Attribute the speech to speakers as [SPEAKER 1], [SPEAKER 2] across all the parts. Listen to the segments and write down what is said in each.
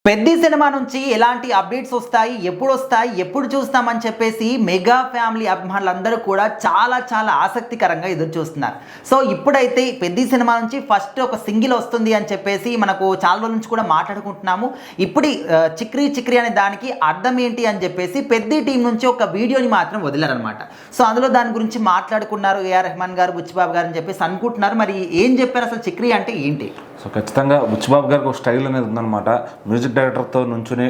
[SPEAKER 1] Peddi cinema నుంచి ఎలాంటి updates వస్తాయి, ఎప్పుడు చూస్తామని చెప్పేసి మెగా ఫ్యామిలీ అభిమానులందరూ కూడా చాలా ఆసక్తికరంగా ఎదురు చూస్తున్నారు. సో ఇప్పుడైతే పెద్ది సినిమా నుంచి ఫస్ట్ ఒక సింగిల్ వస్తుంది అని చెప్పేసి మనకు చాలా రోజుల నుంచి కూడా మాట్లాడుకుంటున్నాము. ఇప్పుడు చిక్రీ అనే దానికి అర్థం ఏంటి అని చెప్పేసి పెద్ది టీం నుంచి ఒక వీడియోని మాత్రం వదిలారనమాట. సో అందులో దాని గురించి మాట్లాడుకున్నారు ఏఆర్ రెహమాన్ గారు, బుచ్చిబాబు గారు అని చెప్పేసి అనుకుంటున్నారు. మరి ఏం చెప్పారు అసలు చిక్రీ అంటే ఏంటి?
[SPEAKER 2] సో ఖచ్చితంగా బుచ్చిబాబు గారికి ఒక స్టైల్ అనేది ఉందన్నమాట. మ్యూజిక్ డైరెక్టర్తో నుంచుని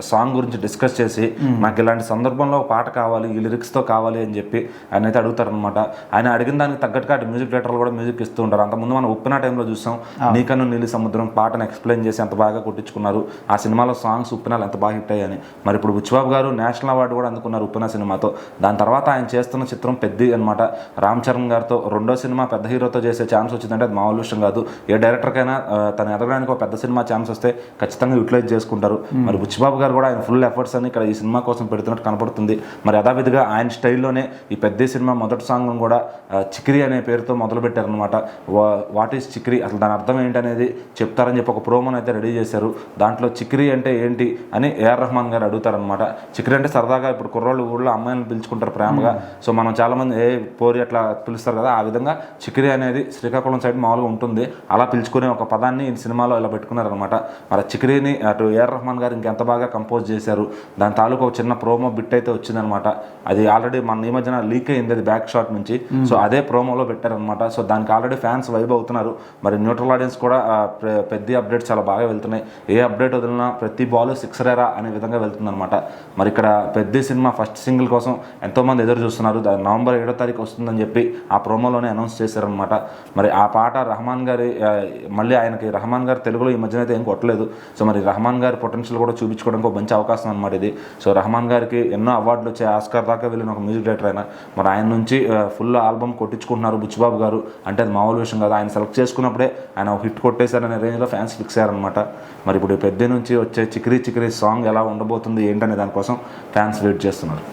[SPEAKER 2] సాంగ్ గురించి డిస్కస్ చేసి నాకు ఇలాంటి సందర్భంలో ఒక పాట కావాలి, ఈ లిరిక్స్తో కావాలి అని చెప్పి ఆయన అయితే అడుగుతారనమాట. ఆయన అడిగిన దానికి తగ్గట్టుగా అటు మ్యూజిక్ డైరెక్టర్లు కూడా మ్యూజిక్ ఇస్తూ ఉంటారు. అంతకుముందు మనం ఉప్పిన టైంలో చూసాం, నీకన్ను నీలి సముద్రం పాటను ఎక్స్ప్లెయిన్ చేసి ఎంత బాగా కొట్టించుకున్నారు. ఆ సినిమాలో సాంగ్స్ ఉప్పినాలు ఎంత బాగా హిట్ అయ్యాయని. మరి ఇప్పుడు బుచ్చిబాబు గారు నేషనల్ అవార్డు కూడా అందుకున్నారు ఉప్పిన సినిమాతో. దాని తర్వాత ఆయన చేస్తున్న చిత్రం పెద్ది అనమాట. రామ్ చరణ్ గారితో రెండో సినిమా పెద్ద హీరోతో చేసే ఛాన్స్ వచ్చిందంటే అది మామూలు విషయం కాదు. ఏ డైరెక్టర్కైనా తన ఎదగడానికి ఒక పెద్ద సినిమా ఛాన్స్ వస్తే ఖచ్చితంగా యూటిలైజ్ చేసుకుంటారు. మరి బుచ్చిబాబు గారు కూడా ఆయన ఫుల్ ఎఫర్ట్స్ అని ఇక్కడ ఈ సినిమా కోసం పెడుతున్నట్టు కనపడుతుంది. మరి యథావిధిగా ఆయన స్టైల్లోనే ఈ పెద్ద సినిమా మొదటి సాంగ్ కూడా చిక్రీ అనే పేరుతో మొదలు పెట్టారనమాట. వాట్ ఈస్ చిక్రీ, అసలు దాని అర్థం ఏంటి అనేది చెప్తారని చెప్పి ఒక ప్రోమోని అయితే రెడీ చేశారు. దాంట్లో చిక్రీ అంటే ఏంటి అని ఏఆర్ రెహమాన్ గారు అడుగుతారనమాట. చిక్రీ అంటే సరదాగా ఇప్పుడు కుర్రోళ్ళు ఊళ్ళో అమ్మాయిలను పిలుచుకుంటారు ప్రేమగా. సో మనం చాలామంది పోరి అట్లా పిలుస్తారు కదా, ఆ విధంగా చిక్రీ అనేది శ్రీకాకుళం సైడ్ మామూలుగా ఉంటుంది. అలా పిలుచుకునే ఒక పదాన్ని ఈ సినిమాలో ఇలా పెట్టుకున్నారనమాట. మరి చిక్రీని అటు ఏఆర్ రెహమాన్ గారు ఇంకెంత బాగా కంపోజ్ చేశారు. దాని తాలూకు ఒక చిన్న ప్రోమో బిట్ అయితే వచ్చిందనమాట. అది ఆల్రెడీ మన ఈ మధ్యన లీక్ అయింది, అది బ్యాక్ షాట్ నుంచి. సో అదే ప్రోమోలో పెట్టారనమాట. సో దానికి ఆల్రెడీ ఫ్యాన్స్ వైబ్ అవుతున్నారు. మరి న్యూట్రల్ ఆడియన్స్ కూడా పెద్ద అప్డేట్స్ చాలా బాగా వెళ్తున్నాయి. ఏ అప్డేట్ వదిలినా ప్రతి బాల్ సిక్సరేరా అనే విధంగా వెళ్తుందనమాట. మరి ఇక్కడ పెద్ద సినిమా ఫస్ట్ సింగిల్ కోసం ఎంతోమంది ఎదురు చూస్తున్నారు. నవంబర్ 7వ తారీఖు వస్తుందని చెప్పి ఆ ప్రోమోలోనే అనౌన్స్ చేశారనమాట. మరి ఆ పాట రెహమాన్ గారి మళ్ళీ ఆయనకి రెహమాన్ గారు తెలుగులో ఈ మధ్యన అయితే ఏం కొట్టలేదు. సో మరి రెహమాన్ గారి పొటెన్షియల్ కూడా చూపించుకోవడానికి ఒక మంచి అవకాశం అనమాట ఇది. సో రెహమాన్ గారికి ఎన్నో అవార్డులు వచ్చాయి, ఆస్కార్ దాకా వెళ్ళిన ఒక మ్యూజిక్ డైరెక్టర్ అయినా మరి ఆయన నుంచి ఫుల్ ఆల్బమ్ కొట్టించుకుంటున్నారు బుచ్చిబాబు గారు. అంటే అది మామూలు విషయం కాదు. ఆయన సెలెక్ట్ చేసుకున్నప్పుడే ఆయన హిట్ కొట్టేశారనే రేంజ్లో ఫ్యాన్స్ ఫిక్స్ అయ్యారనమాట. మరి ఇప్పుడు పెద్ద నుంచి వచ్చే చిక్రీ సాంగ్ ఎలా ఉండబోతుంది ఏంటనే దానికోసం ఫ్యాన్స్ వెయిట్ చేస్తున్నారు.